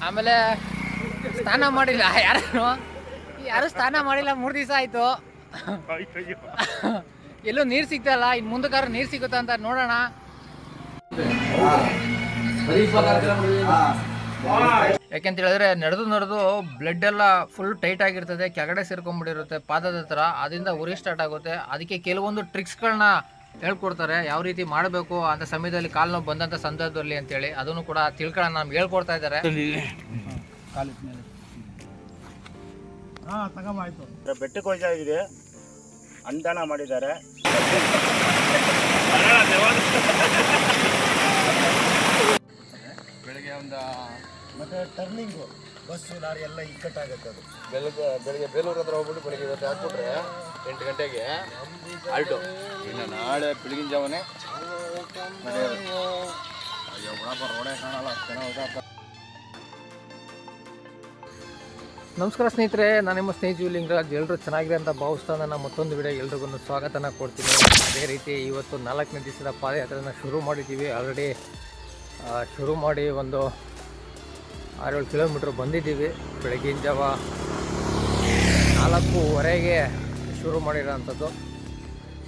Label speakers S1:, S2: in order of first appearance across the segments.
S1: ಆಮೇಲೆ ಸ್ನಾನ ಮಾಡಿಲ್ಲ ಯಾರು ಸ್ನಾನ ಮಾಡಿಲ್ಲ 3 ದಿವಸ ಆಯಿತು. ಎಲ್ಲೂ ನೀರು ಸಿಗ್ತಲ್ಲ, ಇನ್ನು ಮುಂದಕ್ಕಾದ್ರೂ ನೀರು ಸಿಗುತ್ತಾ ಅಂತ ನೋಡೋಣ. ಯಾಕೆಂತ ಹೇಳಿದ್ರೆ ನಡೆದು ಬ್ಲಡ್ ಎಲ್ಲ ಫುಲ್ ಟೈಟ್ ಆಗಿರ್ತದೆ, ಕೆಳಗಡೆ ಸೇರ್ಕೊಂಡ್ಬಿಟ್ಟಿರುತ್ತೆ ಪಾದದ ಹತ್ರ, ಅದರಿಂದ ಉರಿ ಸ್ಟಾರ್ಟ್ ಆಗುತ್ತೆ. ಅದಕ್ಕೆ ಕೆಲವೊಂದು ಟ್ರಿಕ್ಸ್ಗಳನ್ನ ಹೇಳ್ಕೊಡ್ತಾರೆ, ಯಾವ ರೀತಿ ಮಾಡಬೇಕು ಅಂತ ಸಮಯದಲ್ಲಿ ಕಾಲು ನೋವು ಬಂದಂಥ ಸಂದರ್ಭದಲ್ಲಿ ಅಂತೇಳಿ. ಅದನ್ನು ಕೂಡ ತಿಳ್ಕೊಳ್ಳೋಣ, ನಮ್ಗೆ ಹೇಳ್ಕೊಡ್ತಾ ಇದ್ದಾರೆ.
S2: ಬೆಟ್ಟಕ್ಕೆ ಹೋಗ್ತಾ ಇದೆ, ಅನುದಾನ ಮಾಡಿದ್ದಾರೆ.
S3: ಬೆಳಗ್ಗೆ ಒಂದು
S2: ಮತ್ತೆ ಟರ್ನಿಂಗು ಬಸ್ಸು ಲಾರಿ ಎಲ್ಲ ಇಕ್ಕಟ್ಟಾಗುತ್ತೆ. ಅದು
S3: ಬೆಳಗ್ಗೆ ಬೇಲೂರು ಹತ್ರ ಹೋಗ್ಬಿಟ್ಟು ಬೆಳಗ್ಗೆ ಇವತ್ತು ಹಾಕ್ಬಿಟ್ರೆ 8 ಗಂಟೆಗೆ ಆಲ್ಟು. ಇನ್ನು ನಾಳೆ ಬೆಳಗಿನ ಜಾವನೇ ರೋಡೇ ಕಾಣಲ್ಲ, ಚೆನ್ನಾಗಿ.
S1: ನಮಸ್ಕಾರ ಸ್ನೇಹಿತರೆ, ನಾನು ನಿಮ್ಮ ಸ್ನೇಹಿತ ಲಿಂಗರಾಜ್. ಎಲ್ಲರೂ ಚೆನ್ನಾಗಿದೆ ಅಂತ ಭಾವಿಸ್ತಾ ನನ್ನ ಮತ್ತೊಂದು ವಿಡಿಯೋ ಎಲ್ರಿಗೂ ಸ್ವಾಗತನ ಕೊಡ್ತೀನಿ. ಅದೇ ರೀತಿ ಇವತ್ತು 4ನೇ ದಿವಸದ ಪಾದಯಾತ್ರೆನ ಶುರು ಮಾಡಿದ್ದೀವಿ. ಆಲ್ರೆಡಿ ಶುರು ಮಾಡಿ ಒಂದು 6-7 ಕಿಲೋಮೀಟ್ರ್ ಬಂದಿದ್ದೀವಿ. ಬೆಳಗಿನ ಜಾವ 4:15ಗೆ ಶುರು ಮಾಡಿರೋಂಥದ್ದು.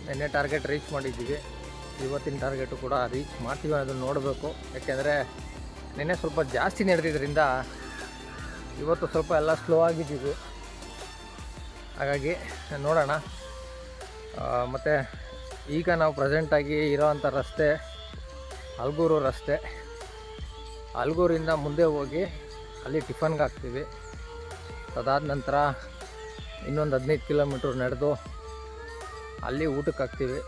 S1: ನಿನ್ನೆ ಟಾರ್ಗೆಟ್ ರೀಚ್ ಮಾಡಿದ್ದೀವಿ, ಇವತ್ತಿನ ಟಾರ್ಗೆಟು ಕೂಡ ರೀಚ್ ಮಾಡ್ತೀವಿ ಅನ್ನೋದನ್ನು ನೋಡಬೇಕು. ಯಾಕೆಂದರೆ ನಿನ್ನೆ ಸ್ವಲ್ಪ ಜಾಸ್ತಿ ನಡೆದಿದ್ದರಿಂದ ಇವತ್ತು ಸ್ವಲ್ಪ ಎಲ್ಲ ಸ್ಲೋ ಆಗಿದ್ದೀವಿ. ಹಾಗಾಗಿ ನೋಡೋಣ. ಮತ್ತು ಈಗ ನಾವು ಪ್ರೆಸೆಂಟಾಗಿ ಇರೋವಂಥ ರಸ್ತೆ ಅಲ್ಗೂರು ರಸ್ತೆ. ಅಲ್ಗೂರಿಂದ ಮುಂದೆ ಹೋಗಿ ಅಲ್ಲಿ ಟಿಫನ್ಗೆ ಹಾಕ್ತೀವಿ. ಅದಾದ ನಂತರ ಇನ್ನೊಂದು 15 ಕಿಲೋಮೀಟ್ರ್ ನಡೆದು ಅಲ್ಲಿ ಊಟಕ್ಕೆ ಹಾಕ್ತೀವಿ.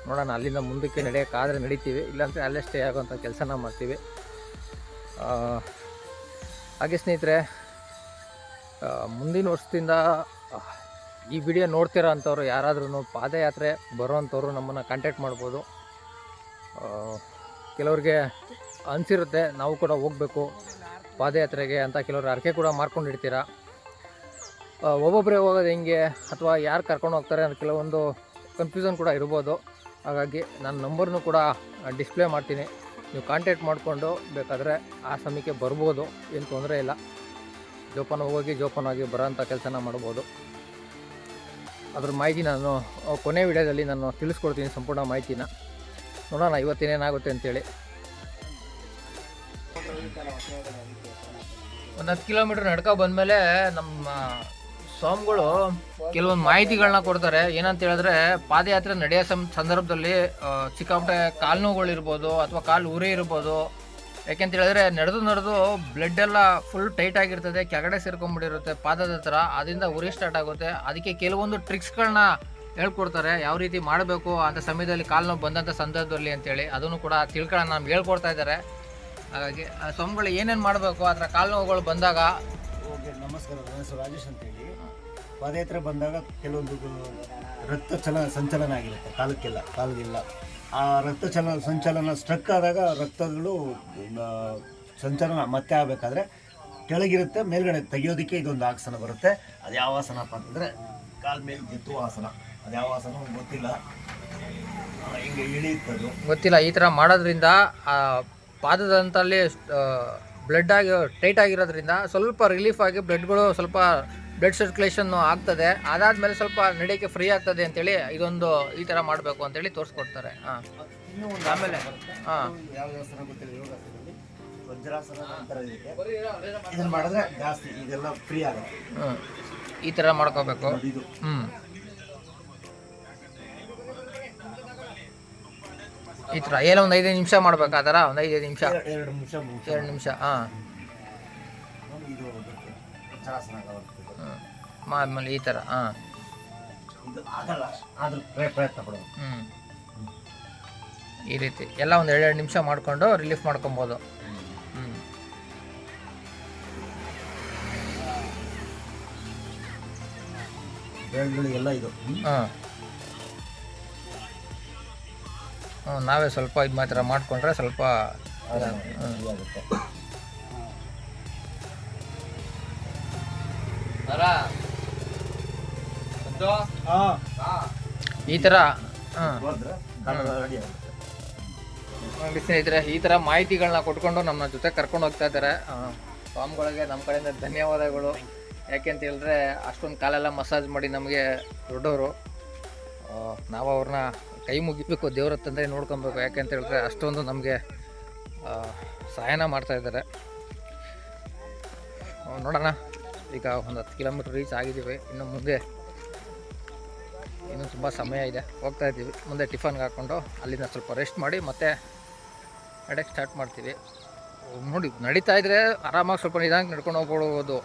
S1: ನೋಡೋಣ, ಅಲ್ಲಿಂದ ಮುಂದಕ್ಕೆ ನಡೆಯೋಕ್ಕಾದರೆ ನಡಿತೀವಿ, ಇಲ್ಲಾಂದರೆ ಅಲ್ಲೇ ಸ್ಟೇ ಆಗೋವಂಥ ಕೆಲಸನ ಮಾಡ್ತೀವಿ. ಹಾಗೆ ಸ್ನೇಹಿತರೆ, ಮುಂದಿನ ವರ್ಷದಿಂದ ಈ ವಿಡಿಯೋ ನೋಡ್ತಿರೋ ಅಂಥವ್ರು ಯಾರಾದ್ರೂ ಪಾದಯಾತ್ರೆ ಬರೋವಂಥವ್ರು ನಮ್ಮನ್ನು ಕಾಂಟ್ಯಾಕ್ಟ್ ಮಾಡ್ಬೋದು. ಕೆಲವ್ರಿಗೆ ಅನಿಸಿರುತ್ತೆ ನಾವು ಕೂಡ ಹೋಗಬೇಕು ಪಾದಯಾತ್ರೆಗೆ ಅಂತ, ಕೆಲವರು ಅರ್ಕೆ ಕೂಡ ಮಾಡ್ಕೊಂಡಿರ್ತೀರ. ಒಬ್ಬೊಬ್ಬರೇ ಹೋಗೋದು ಹೆಂಗೆ ಅಥವಾ ಯಾರು ಕರ್ಕೊಂಡು ಹೋಗ್ತಾರೆ ಅಂತ ಕೆಲವೊಂದು ಕನ್ಫ್ಯೂಷನ್ ಕೂಡ ಇರ್ಬೋದು. ಹಾಗಾಗಿ ನನ್ನ ನಂಬರ್ನು ಕೂಡ ಡಿಸ್ಪ್ಲೇ ಮಾಡ್ತೀನಿ, ನೀವು ಕಾಂಟ್ಯಾಕ್ಟ್ ಮಾಡಿಕೊಂಡು ಬೇಕಾದರೆ ಆ ಸಮಯಕ್ಕೆ ಬರ್ಬೋದು, ಏನು ತೊಂದರೆ ಇಲ್ಲ. ಜೋಪಾನ ಹೋಗಿ ಜೋಪಾನಾಗಿ ಬರೋಂಥ ಕೆಲಸನ ಮಾಡ್ಬೋದು. ಅದ್ರ ಮಾಹಿತಿ ನಾನು ಕೊನೆ ವಿಡಿಯೋದಲ್ಲಿ ನಾನು ತಿಳಿಸ್ಕೊಡ್ತೀನಿ, ಸಂಪೂರ್ಣ ಮಾಹಿತಿನ. ನೋಡೋಣ ಇವತ್ತಿನೇನಾಗುತ್ತೆ ಅಂತೇಳಿ. ಒಂದು 10 ಕಿಲೋಮೀಟ್ರ್ ನಡ್ಕೊ ಬಂದಮೇಲೆ ನಮ್ಮ ಸ್ವಾಮಿಗಳು ಕೆಲವೊಂದು ಮಾಹಿತಿಗಳನ್ನ ಕೊಡ್ತಾರೆ. ಏನಂತ ಹೇಳಿದ್ರೆ, ಪಾದಯಾತ್ರೆ ನಡೆಯೋ ಸಂದರ್ಭದಲ್ಲಿ ಸಿಕ್ಕಾಪಟ್ಟೆ ಕಾಲು ನೋವುಗಳಿರ್ಬೋದು ಅಥವಾ ಕಾಲು ಉರಿ ಇರ್ಬೋದು. ಯಾಕೆಂತ ಹೇಳಿದ್ರೆ ನಡೆದು ಬ್ಲಡ್ ಎಲ್ಲ ಫುಲ್ ಟೈಟ್ ಆಗಿರ್ತದೆ, ಕೆಳಗಡೆ ಸೇರ್ಕೊಂಡ್ಬಿಟ್ಟಿರುತ್ತೆ ಪಾದದ ಹತ್ರ, ಅದರಿಂದ ಉರಿ ಸ್ಟಾರ್ಟ್ ಆಗುತ್ತೆ. ಅದಕ್ಕೆ ಕೆಲವೊಂದು ಟ್ರಿಕ್ಸ್ಗಳನ್ನ ಹೇಳ್ಕೊಡ್ತಾರೆ, ಯಾವ ರೀತಿ ಮಾಡಬೇಕು ಅಂತ ಸಮಯದಲ್ಲಿ ಕಾಲು ನೋವು ಬಂದಂಥ ಸಂದರ್ಭದಲ್ಲಿ ಅಂತೇಳಿ. ಅದನ್ನು ಕೂಡ ತಿಳ್ಕೊಳ್ಳೋಣ, ನಮ್ಗೆ ಹೇಳ್ಕೊಡ್ತಾ ಇದ್ದಾರೆ. ಹಾಗಾಗಿ ಸ್ವಾಮಿಗಳು ಏನೇನು ಮಾಡಬೇಕು ಆ ಥರ ಕಾಲು ನೋವುಗಳು ಬಂದಾಗ.
S2: ನಮಸ್ಕಾರ, ನನ್ನ ಹೆಸರು ರಾಜೇಶ್ ಅಂತೇಳಿ. ಪಾದಯಾತ್ರೆ ಬಂದಾಗ ಕೆಲವೊಂದು ರಕ್ತ ಸಂಚಲನ ಆಗಿರುತ್ತೆ ಕಾಲಿಗೆಲ್ಲ. ಆ ರಕ್ತ ಸಂಚಲನ ಸ್ಟ್ರಕ್ ಆದಾಗ ರಕ್ತಗಳು ಸಂಚಲನ ಮತ್ತೆ ಆಗಬೇಕಾದ್ರೆ ಕೆಳಗಿರುತ್ತೆ, ಮೇಲ್ಗಡೆ ತೆಗಿಯೋದಕ್ಕೆ ಇದೊಂದು ಆಸನ ಬರುತ್ತೆ. ಅದು ಯಾವ ಆಸನಪ್ಪ ಅಂತಂದರೆ ಕಾಲ ಮೇಲೆ ಎತ್ತುವ ಆಸನ. ಅದು ಯಾವ ಆಸನ ಗೊತ್ತಿಲ್ಲ, ಹಿಂಗೆ ಇಳಿಯುತ್ತದು
S1: ಗೊತ್ತಿಲ್ಲ. ಈ ಥರ ಮಾಡೋದ್ರಿಂದ ಪಾದದಂತಲ್ಲಿ ಬ್ಲಡ್ ಆಗಿ ಟೈಟ್ ಆಗಿರೋದ್ರಿಂದ ಸ್ವಲ್ಪ ರಿಲೀಫ್ ಆಗಿ ಬ್ಲಡ್ ಸರ್ಕ್ಯುಲೇಷನ್ ಆಗ್ತದೆ. ಅದಾದಮೇಲೆ ಸ್ವಲ್ಪ ನಡೆಯೋಕ್ಕೆ ಫ್ರೀ ಆಗ್ತದೆ ಅಂತೇಳಿ ಇದೊಂದು ಈ ಥರ ಮಾಡಬೇಕು ಅಂತೇಳಿ ತೋರಿಸ್ಕೊಡ್ತಾರೆ. ಆಮೇಲೆ
S2: ಯಾವ ಆಸನ ಗೊತ್ತಿಲ್ಲ, ಯೋಗಾಸನದಲ್ಲಿ ವಜ್ರಾಸನ ಅಂತಾರೆ ಇದಕ್ಕೆ. ಇದನ್ನು ಮಾಡಿದ್ರೆ ಜಾಸ್ತಿ ಇದೆಲ್ಲ ಫ್ರೀ ಆಗುತ್ತೆ.
S1: ಈ ಥರ ಮಾಡ್ಕೋಬೇಕು. ಈ ಥರ ಏನೋ ಒಂದು 5 ನಿಮಿಷ ಮಾಡ್ಬೇಕು. ಆ ಥರ ಒಂದು 5 ನಿಮಿಷ 2 ನಿಮಿಷ. ಆಮೇಲೆ ಈ ಥರ ಈ ರೀತಿ ಎಲ್ಲ ಒಂದು 2 ನಿಮಿಷ ಮಾಡಿಕೊಂಡು ರಿಲೀಫ್ ಮಾಡ್ಕೊಬೋದು.
S2: ಎಲ್ಲ ಇದು
S1: ನಾವೇ ಸ್ವಲ್ಪ ಇದು ಮಾತ್ರ ಮಾಡಿಕೊಂಡ್ರೆ ಸ್ವಲ್ಪ ಈ ಥರ ಸ್ನೇಹಿತರೆ ಈ ಥರ ಮಾಹಿತಿಗಳನ್ನ ಕೊಟ್ಕೊಂಡು ನಮ್ಮ ಜೊತೆ ಕರ್ಕೊಂಡು ಹೋಗ್ತಾ ಇದ್ದಾರೆ. ಸ್ವಾಮಿಗಳಿಗೆ ನಮ್ಮ ಕಡೆಯಿಂದ ಧನ್ಯವಾದಗಳು. ಯಾಕೆ ಅಂತ ಹೇಳಿದ್ರೆ ಅಷ್ಟೊಂದು ಕಾಲೆಲ್ಲ ಮಸಾಜ್ ಮಾಡಿ ನಮಗೆ ದೊಡ್ಡವರು, ನಾವು ಅವ್ರನ್ನ ಕೈ ಮುಗಿಬೇಕು, ದೇವ್ರ ತಂದೆ ನೋಡ್ಕೊಬೇಕು. ಯಾಕೆ ಅಂತ ಹೇಳಿದ್ರೆ ಅಷ್ಟೊಂದು ನಮಗೆ ಸಹಾಯನ ಮಾಡ್ತಾಯಿದ್ದಾರೆ. ನೋಡೋಣ, ಈಗ ಒಂದು 10 ಕಿಲೋಮೀಟ್ರ್ ರೀಚ್ ಆಗಿದ್ದೀವಿ. ಇನ್ನು ಮುಂದೆ ಇನ್ನೂ ತುಂಬ ಸಮಯ ಇದೆ, ಹೋಗ್ತಾ ಇದ್ದೀವಿ. ಮುಂದೆ ಟಿಫನ್ಗೆ ಹಾಕ್ಕೊಂಡು ಅಲ್ಲಿಂದ ಸ್ವಲ್ಪ ರೆಸ್ಟ್ ಮಾಡಿ ಮತ್ತೆ ನಡೆಯಕ್ಕೆ ಸ್ಟಾರ್ಟ್ ಮಾಡ್ತೀವಿ. ನೋಡಿ, ನಡೀತಾ ಇದ್ದರೆ ಆರಾಮಾಗಿ ಸ್ವಲ್ಪ ನಿಧಾನಕ್ಕೆ ನಡ್ಕೊಂಡು ಹೋಗ್ಬೋದು.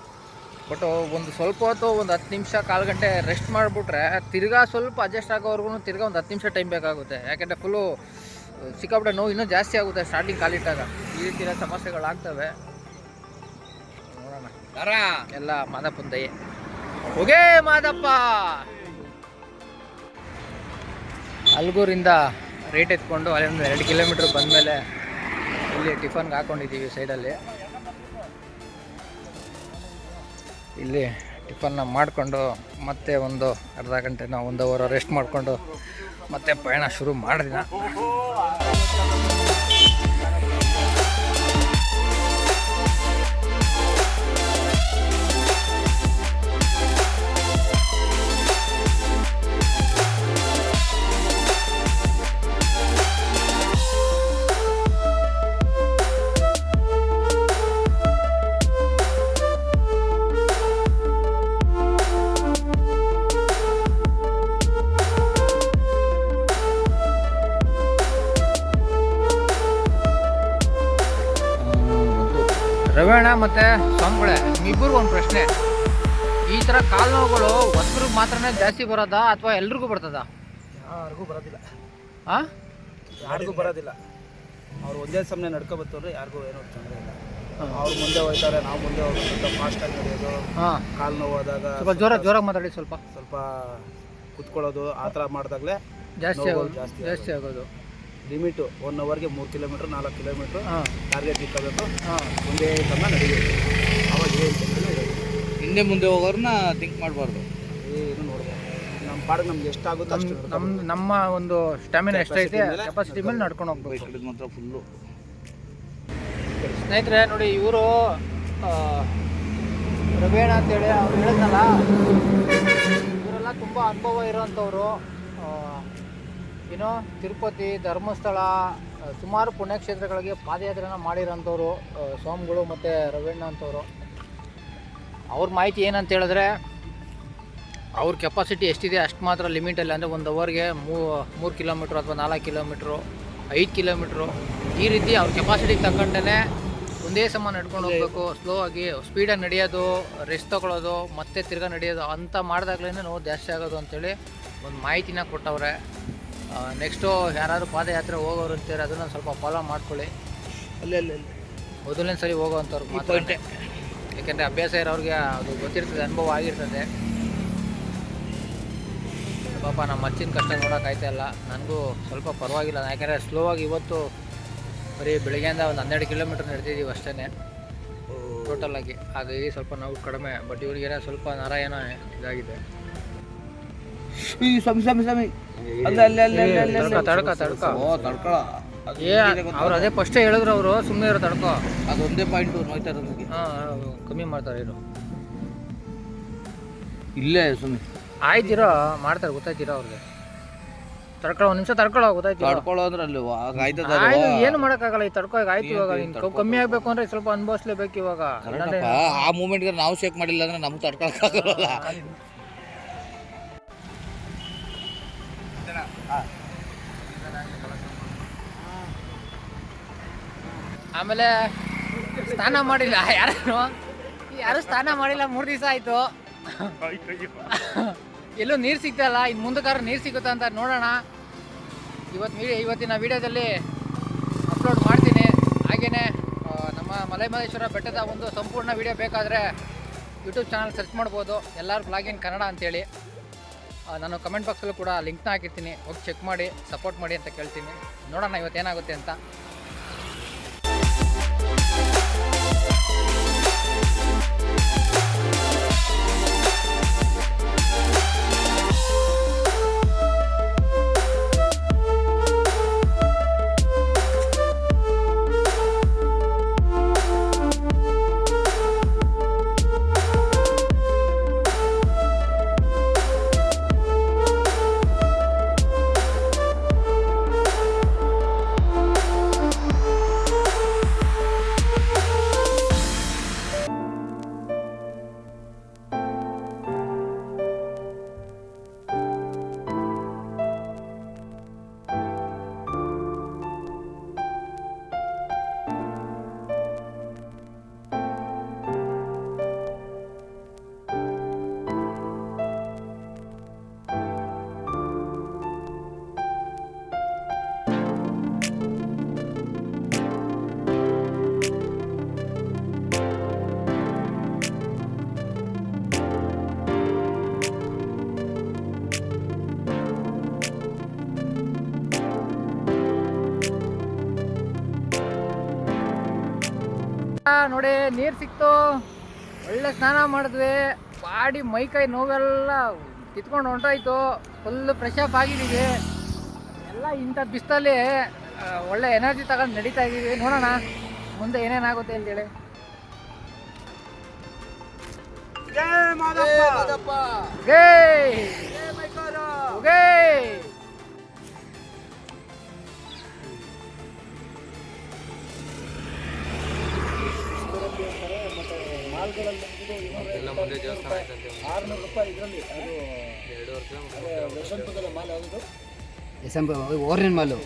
S1: ಬಟ್ ಒಂದು ಸ್ವಲ್ಪ ಹೊತ್ತು, ಒಂದು 10 ನಿಮಿಷ, 1/4 ಗಂಟೆ ರೆಸ್ಟ್ ಮಾಡಿಬಿಟ್ರೆ ತಿರ್ಗಾ ಸ್ವಲ್ಪ ಅಡ್ಜಸ್ಟ್ ಆಗೋವರೆಗೂ ತಿರ್ಗಾ ಒಂದು 10 ನಿಮಿಷ ಟೈಮ್ ಬೇಕಾಗುತ್ತೆ. ಯಾಕೆಂದರೆ ಫುಲ್ಲು ಸಿಕ್ಕಾಪಟ್ಟೆ ನೋವು ಇನ್ನೂ ಜಾಸ್ತಿ ಆಗುತ್ತೆ ಸ್ಟಾರ್ಟಿಂಗ್ ಕಾಲಿಟ್ಟಾಗ. ಈ ರೀತಿಯ ಸಮಸ್ಯೆಗಳಾಗ್ತವೆ. ನೋಡೋಣ, ಎಲ್ಲ ಮಾದಪ್ಪನ ದಯೆ. ಹೋಗೇ ಮಾದಪ್ಪ. ಅಲ್ಗೂರಿಂದ ರೇಟ್ ಎತ್ಕೊಂಡು ಅಲ್ಲಿಂದ 2 ಕಿಲೋಮೀಟ್ರ್ ಬಂದಮೇಲೆ ಇಲ್ಲಿ ಟಿಫನ್ಗೆ ಹಾಕ್ಕೊಂಡಿದ್ದೀವಿ ಸೈಡಲ್ಲಿ. ಇಲ್ಲಿ ಟಿಫನ್ನ ಮಾಡಿಕೊಂಡು ಮತ್ತೆ ಒಂದು ಅರ್ಧ ಗಂಟೆ, ನಾವು 1 ಅವರ್ ರೆಸ್ಟ್ ಮಾಡಿಕೊಂಡು ಮತ್ತೆ ಪಯಣ ಶುರು ಮಾಡಿದ್ನ. ರವೀಣ ಮತ್ತು ಸ್ವಾಮಿಗಳೇ, ನಿಮ್ಮಿಬ್ಬರಿಗೂ ಒಂದು ಪ್ರಶ್ನೆ. ಈ ಥರ ಕಾಲು ನೋವುಗಳು ಹೊಸಬ್ರಿಗೆ ಮಾತ್ರನೇ ಜಾಸ್ತಿ ಬರೋದಾ ಅಥವಾ ಎಲ್ರಿಗೂ ಬರ್ತದಾ?
S4: ಯಾರಿಗೂ ಬರೋದಿಲ್ಲ.
S1: ಹಾಂ,
S4: ಯಾರಿಗೂ ಬರೋದಿಲ್ಲ. ಅವ್ರು ಒಂದೇ ಸಮಯ ನಡ್ಕೊಬತ್ತವ್ರೆ, ಯಾರಿಗೂ ಏನೂ ತೊಂದರೆ ಇಲ್ಲ. ಅವ್ರು ಮುಂದೆ ಹೋಗ್ತಾರೆ, ನಾವು ಮುಂದೆ ಹೋಗೋದು, ಫಾಸ್ಟಾಗಿ ನಡೆಯೋದು.
S1: ಹಾಂ,
S4: ಕಾಲು ನೋವು ಹೋದಾಗ
S1: ಸ್ವಲ್ಪ ಜೋರಾಗಿ ಮಾತಾಡಿ. ಸ್ವಲ್ಪ
S4: ಕುತ್ಕೊಳ್ಳೋದು ಆ ಥರ ಮಾಡಿದಾಗಲೇ
S1: ಜಾಸ್ತಿ ಆಗೋದು.
S4: ಲಿಮಿಟು 1 ಅವರ್ಗೆ 3 ಕಿಲೋಮೀಟ್ರ್ 4 ಕಿಲೋಮೀಟ್ರ್ ಟಾರ್ಗೆಟ್ ಇಟ್ಕೋಬೇಕು.
S1: ಹಾಂ,
S4: ಒಂದೇ ಸಮ ನಡೀಬೇಕು. ಅವಾಗ ಏನು ತೊಂದರೆ ಇರೋದು.
S5: ಹಿಂದೆ ಮುಂದೆ ಹೋಗೋರನ್ನ ಥಿಂಕ್ ಮಾಡಬಾರ್ದು,
S4: ಏನು ನೋಡ್ಬೋದು. ನಮ್ಮ ಪಾಡಿಗೆ ನಮ್ಗೆ ಎಷ್ಟಾಗುತ್ತೋ ಅಷ್ಟು
S1: ನಮ್ಮ ಒಂದು ಸ್ಟ್ಯಾಮಿನಾ ಎಷ್ಟೈತೆ ಕೆಪಾಸಿಟಿ ಮೇಲೆ ನಡ್ಕೊಂಡು ಹೋಗ್ಬೇಕು.
S5: ಕಡೆದು ಮಾತ್ರ ಫುಲ್ಲು.
S1: ಸ್ನೇಹಿತರೆ ನೋಡಿ, ಇವರು ರವೇಣ ಅಂತೇಳಿ ಅವ್ರು ಹೇಳಿದ್ನಲ್ಲ, ಇವರೆಲ್ಲ ತುಂಬ ಅನುಭವ ಇರೋಂಥವ್ರು. ಏನೋ ತಿರುಪತಿ, ಧರ್ಮಸ್ಥಳ, ಸುಮಾರು ಪುಣ್ಯಕ್ಷೇತ್ರಗಳಿಗೆ ಪಾದಯಾತ್ರೆನ ಮಾಡಿರೋಂಥವ್ರು ಸ್ವಾಮಿಗಳು ಮತ್ತು ರವೀಣ ಅಂತವರು. ಅವ್ರ ಮಾಹಿತಿ ಏನಂತ ಹೇಳಿದ್ರೆ, ಅವ್ರ ಕೆಪಾಸಿಟಿ ಎಷ್ಟಿದೆ ಅಷ್ಟು ಮಾತ್ರ ಲಿಮಿಟಲ್ಲಿ, ಅಂದರೆ 1 ಅವರ್ಗೆ 3 ಕಿಲೋಮೀಟ್ರು ಅಥವಾ 4 ಕಿಲೋಮೀಟ್ರು, 5 ಕಿಲೋಮೀಟ್ರು, ಈ ರೀತಿ ಅವ್ರ ಕೆಪಾಸಿಟಿಗೆ ತಕ್ಕಂಟೇ ಒಂದೇ ಸಮ ನಡ್ಕೊಂಡು ಹೋಗ್ಬೇಕು. ಸ್ಲೋ ಆಗಿ, ಸ್ಪೀಡಾಗಿ ನಡೆಯೋದು, ರೆಸ್ಟ್ ತೊಗೊಳ್ಳೋದು, ಮತ್ತೆ ತಿರ್ಗಾ ನಡೆಯೋದು ಅಂತ ಮಾಡಿದಾಗ್ಲೇ ನೋವು ಜಾಸ್ತಿ ಆಗೋದು ಅಂತೇಳಿ ಒಂದು ಮಾಹಿತಿನ ಕೊಟ್ಟವ್ರೆ. ನೆಕ್ಸ್ಟು ಯಾರಾದರೂ ಪಾದಯಾತ್ರೆ ಹೋಗೋರು ಅಂತಾರೆ, ಅದನ್ನು ಸ್ವಲ್ಪ ಫಾಲೋ ಮಾಡ್ಕೊಳ್ಳಿ.
S5: ಅಲ್ಲಿ
S1: ಮೊದಲನೇ ಸರಿ ಹೋಗೋವಂಥವ್ರು ಮಾತ್ರ, ಯಾಕೆಂದರೆ ಅಭ್ಯಾಸ ಇರೋರಿಗೆ ಅದು ಗೊತ್ತಿರ್ತದೆ, ಅನುಭವ ಆಗಿರ್ತದೆ. ಪಾಪ ನಮ್ಮ ಮಚ್ಚಿನ ಕಷ್ಟ ನೋಡೋಕ್ಕಾಯ್ತಾ ಇಲ್ಲ. ನನಗೂ ಸ್ವಲ್ಪ ಪರವಾಗಿಲ್ಲ, ಯಾಕೆಂದರೆ ಸ್ಲೋ ಆಗಿ ಇವತ್ತು ಬರೀ ಬೆಳಗ್ಗೆಯಿಂದ ಒಂದು 12 ಕಿಲೋಮೀಟ್ರ್ ನಡೆದಿದ್ದೀವಿ ಅಷ್ಟೇ ಟೋಟಲಾಗಿ. ಹಾಗಾಗಿ ಸ್ವಲ್ಪ ನಾವು ಕಡಿಮೆ, ಬಟ್ ಇವ್ರಿಗೇನೋ ಸ್ವಲ್ಪ ನರ ಏನೋ ಇದಾಗಿದೆ.
S5: ತಡ್ಕೊಳ.
S1: ಅವ್ರು ಅದೇ ಫಸ್ಟೇ ಹೇಳಿದ್ರು, ಅವರು ಸುಮ್ಮನೆ ಇರೋ ತಡ್ಕೋ,
S5: ಅದೊಂದೇ ಪಾಯಿಂಟು ನೋಯ್ತಾ ಇರೋದು ನನಗೆ.
S1: ಹಾಂ, ಕಮ್ಮಿ ಮಾಡ್ತಾರೆ ಇದು.
S5: ಇಲ್ಲೇ ಸುಮ್ಮನೆ
S1: ಆಯ್ತಿರೋ ಮಾಡ್ತಾರೆ, ಗೊತ್ತಾಯ್ತಿರೋ ಅವ್ರಿಗೆ. ತಡ್ಕೊಳ್ಳೋ, 1 ನಿಮಿಷ ತಡ್ಕೊಳ್ಳೋ, ಗೊತ್ತಾಯ್ತು.
S5: ತಡ್ಕೊಳ್ಳೋ ಅಂದ್ರೆ ಅಲ್ಲಿ ಆಯ್ತದ.
S1: ಏನು ಮಾಡೋಕ್ಕಾಗಲ್ಲ, ಈ ತಡ್ಕೋ ಈಗ ಆಯ್ತು. ಇವಾಗ ಕಮ್ಮಿ ಆಗಬೇಕು ಅಂದರೆ ಸ್ವಲ್ಪ ಅನುಭವಿಸ್ಲೇಬೇಕು ಇವಾಗ.
S5: ಆ ಮೂಮೆಂಟ್ಗೆ ನಾವು ಚೆಕ್ ಮಾಡಿಲ್ಲ ಅಂದ್ರೆ ನಮ್ಗೆ ತಡ್ಕೊಳಕ್ಕಾಗಲ್ಲ.
S1: ಆಮೇಲೆ ಸ್ನಾನ ಮಾಡಿಲ್ಲ ಯಾರು ಸ್ನಾನ ಮಾಡಿಲ್ಲ, 3 ದಿವಸ ಆಯಿತು. ಎಲ್ಲೂ ನೀರು ಸಿಗ್ತಾಯಿಲ್ಲ. ಇನ್ನು ಮುಂದಕ್ಕಾದ್ರೂ ನೀರು ಸಿಗುತ್ತಾ ಅಂತ ನೋಡೋಣ. ಇವತ್ತಿನ ವೀಡಿಯೋದಲ್ಲಿ ಅಪ್ಲೋಡ್ ಮಾಡ್ತೀನಿ. ಹಾಗೆಯೇ ನಮ್ಮ ಮಲೆಮಹದೇಶ್ವರ ಬೆಟ್ಟದ ಒಂದು ಸಂಪೂರ್ಣ ವೀಡಿಯೋ ಬೇಕಾದರೆ ಯೂಟ್ಯೂಬ್ ಚಾನಲ್ ಸರ್ಚ್ ಮಾಡ್ಬೋದು, ಎಲ್ಲರೂ ಬ್ಲಾಗಿನ್ ಕನ್ನಡ ಅಂತೇಳಿ. ನಾನು ಕಮೆಂಟ್ ಬಾಕ್ಸಲ್ಲೂ ಕೂಡ ಲಿಂಕ್ನ ಹಾಕಿರ್ತೀನಿ, ಹೋಗಿ ಚೆಕ್ ಮಾಡಿ ಸಪೋರ್ಟ್ ಮಾಡಿ ಅಂತ ಕೇಳ್ತೀನಿ. ನೋಡೋಣ ಇವತ್ತೇನಾಗುತ್ತೆ ಅಂತ. ನೋಡಿ ನೀರು ಸಿಕ್ತು, ಒಳ್ಳೆ ಸ್ನಾನ ಮಾಡಿದ್ವಿ, ಬಾಡಿ ಮೈಕೈ ನೋವೆಲ್ಲ ಕಿತ್ಕೊಂಡು ಹೊಂಟೋಯ್ತು, ಫುಲ್ಲು ಫ್ರೆಶ್ ಅಪ್ ಆಗಿದ್ದೀವಿ. ಎಲ್ಲ ಇಂಥ ಬಿಸಿಲಲ್ಲಿ ಒಳ್ಳೆ ಎನರ್ಜಿ ತಗೊಂಡು ನಡೀತಾ ಇದ್ದೀವಿ. ನೋಡೋಣ ಮುಂದೆ ಏನೇನಾಗುತ್ತೆ ಅಂತೇಳಿ.
S5: ಓರಿಯನ್ ಮಾಲು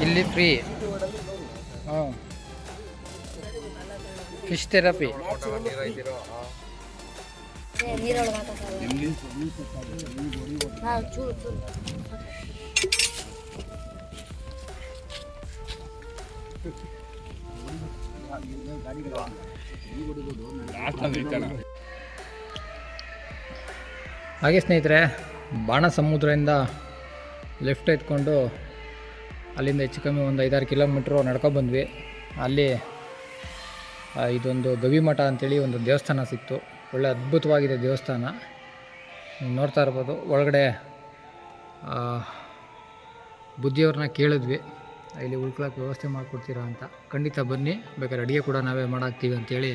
S1: ಇಲ್ಲಿ ಫ್ರೀ ಫಿಶ್ ಥೆರಪಿ. ಹಾಗೆ ಸ್ನೇಹಿತರೆ, ಬಾಣಸಮುದ್ರದಿಂದ ಲೆಫ್ಟ್ ಎತ್ಕೊಂಡು ಅಲ್ಲಿಂದ ಹೆಚ್ಚು ಕಮ್ಮಿ ಒಂದು 5-6 ಕಿಲೋಮೀಟ್ರು ನಡ್ಕೊಬಂದ್ವಿ. ಅಲ್ಲಿ ಇದೊಂದು ಗವಿಮಠ ಅಂಥೇಳಿ ಒಂದು ದೇವಸ್ಥಾನ ಸಿಕ್ತು. ಒಳ್ಳೆ ಅದ್ಭುತವಾಗಿದೆ ದೇವಸ್ಥಾನ, ನೀವು ನೋಡ್ತಾ ಇರ್ಬೋದು. ಒಳಗಡೆ ಬುದ್ಧಿಯವ್ರನ್ನ ಕೇಳಿದ್ವಿ, ಇಲ್ಲಿ ಉಳ್ಕೊಳ್ಳೋಕೆ ವ್ಯವಸ್ಥೆ ಮಾಡಿಕೊಡ್ತೀರಾ ಅಂತ. ಖಂಡಿತ ಬನ್ನಿ, ಬೇಕಾದ್ರೆ ಅಡುಗೆ ಕೂಡ ನಾವೇ ಮಾಡಾಕ್ತೀವಿ ಅಂಥೇಳಿ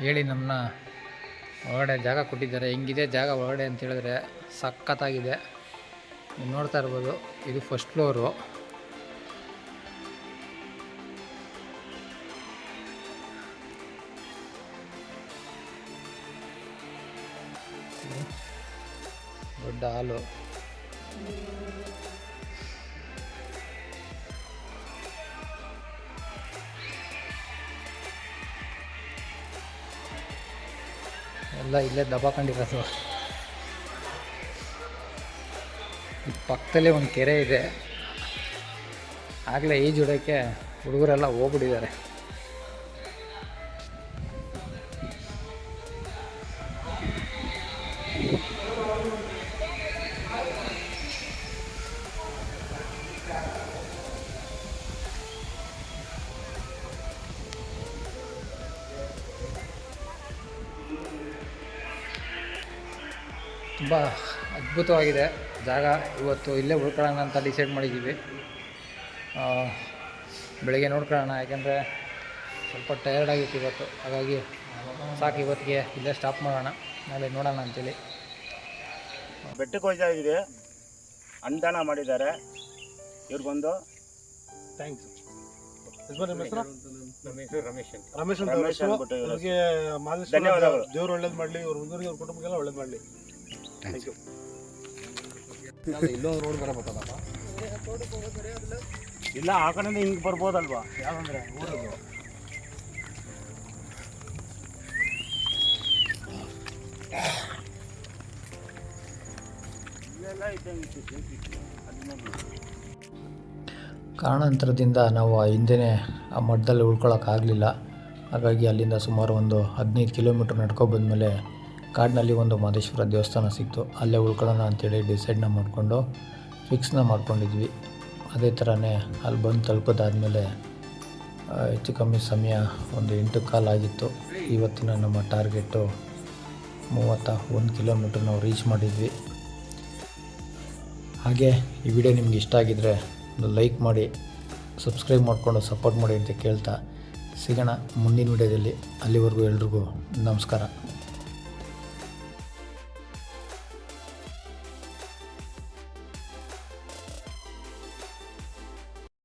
S1: ಹೇಳಿ ನಮ್ಮನ್ನ ಒಳಗಡೆ ಜಾಗ ಕೊಟ್ಟಿದ್ದಾರೆ. ಹೆಂಗಿದೆ ಜಾಗ ಒಳಗಡೆ ಅಂತ ಹೇಳಿದ್ರೆ ಸಖತ್ತಾಗಿದೆ. ನೀವು ನೋಡ್ತಾ ಇರ್ಬೋದು, ಇದು ಫಸ್ಟ್ ಫ್ಲೋರು. ದೊಡ್ಡ ಹಾಲು, ಎಲ್ಲ ಇಲ್ಲೇ ದಬಾಕೊಂಡಿರೋದು. ಈ ಪಕ್ಕದಲ್ಲೇ ಒಂದು ಕೆರೆ ಇದೆ. ಆಗಲೇ ಈಜುಡೋಕ್ಕೆ ಹುಡುಗರೆಲ್ಲ ಹೋಗ್ಬಿಟ್ಟಿದ್ದಾರೆ. ತುಂಬ ಅದ್ಭುತವಾಗಿದೆ ಜಾಗ. ಇವತ್ತು ಇಲ್ಲೇ ಉಳ್ಕೊಳ್ಳೋಣ ಅಂತ ಡಿಸೈಡ್ ಮಾಡಿದ್ದೀವಿ. ಬೆಳಗ್ಗೆ ನೋಡ್ಕೊಳ್ಳೋಣ, ಯಾಕೆಂದರೆ ಸ್ವಲ್ಪ ಟಯರ್ಡ್ ಆಗಿತ್ತು ಇವತ್ತು. ಹಾಗಾಗಿ ಸಾಕು, ಇವತ್ತಿಗೆ ಇಲ್ಲೇ ಸ್ಟಾಪ್ ಮಾಡೋಣ, ನಾಳೆ ನೋಡೋಣ ಅಂತೇಳಿ.
S2: ಬೆಟ್ಟಕ್ಕೆ ಹೋಗ್ತಾ ಇದ್ದೀವಿ, ಅನುದಾನ ಮಾಡಿದ್ದಾರೆ. ಇವ್ರು ಬಂದು ಥ್ಯಾಂಕ್ಸ್. ರಮೇಶ್ ಅಂದ್ಬಿಟ್ಟು ಧನ್ಯವಾದಗಳು.
S6: ದೇವ್ರು ಒಳ್ಳೇದು ಮಾಡಲಿ, ಅವ್ರ ಮುಂದೂರಿಗೆ ಅವ್ರ ಕುಟುಂಬಕ್ಕೆಲ್ಲ ಒಳ್ಳೇದು ಮಾಡಲಿ. Thank you.
S3: ಇಲ್ಲೊಂದು ರೋಡ್ ಬರಬೇಕಲ್ಲ,
S2: ಇಲ್ಲ ಆ ಕಡೆಯಿಂದ ಹಿಂಗೆ ಬರ್ಬೋದಲ್ವಾ? ಯಾವಂದ್ರೆ ಊರಿಗೆ
S1: ಕಾರಣಾಂತರದಿಂದ ನಾವು ಹಿಂದೆಯೇ ಆ ಮಠದಲ್ಲಿ ಉಳ್ಕೊಳ್ಳೋಕ್ಕಾಗಲಿಲ್ಲ. ಹಾಗಾಗಿ ಅಲ್ಲಿಂದ ಸುಮಾರು ಒಂದು 15 ಕಿಲೋಮೀಟ್ರ್ ನಡ್ಕೊಬಂದ್ಮೇಲೆ ಕಾಡಿನಲ್ಲಿ ಒಂದು ಮಹದೇಶ್ವರ ದೇವಸ್ಥಾನ ಸಿಕ್ತು. ಅಲ್ಲೇ ಉಳ್ಕೊಳ್ಳೋಣ ಅಂತೇಳಿ ಡಿಸೈಡ್ನ ಮಾಡಿಕೊಂಡು ಫಿಕ್ಸ್ನ ಮಾಡ್ಕೊಂಡಿದ್ವಿ. ಅದೇ ಥರನೇ ಅಲ್ಲಿ ಬಂದು ತಲುಪೋದಾದಮೇಲೆ ಹೆಚ್ಚು ಕಮ್ಮಿ ಸಮಯ ಒಂದು 8 ಕಾಲ ಆಗಿತ್ತು. ಇವತ್ತಿನ ನಮ್ಮ ಟಾರ್ಗೆಟು 31 ಕಿಲೋಮೀಟ್ರ್ ನಾವು ರೀಚ್ ಮಾಡಿದ್ವಿ. ಹಾಗೆ ಈ ವಿಡಿಯೋ ನಿಮ್ಗೆ ಇಷ್ಟ ಆಗಿದ್ದರೆ ಒಂದು ಲೈಕ್ ಮಾಡಿ, ಸಬ್ಸ್ಕ್ರೈಬ್ ಮಾಡಿಕೊಂಡು ಸಪೋರ್ಟ್ ಮಾಡಿ ಅಂತ ಕೇಳ್ತಾ ಸಿಗೋಣ ಮುಂದಿನ ವಿಡಿಯೋದಲ್ಲಿ. ಅಲ್ಲಿವರೆಗೂ ಎಲ್ರಿಗೂ ನಮಸ್ಕಾರ.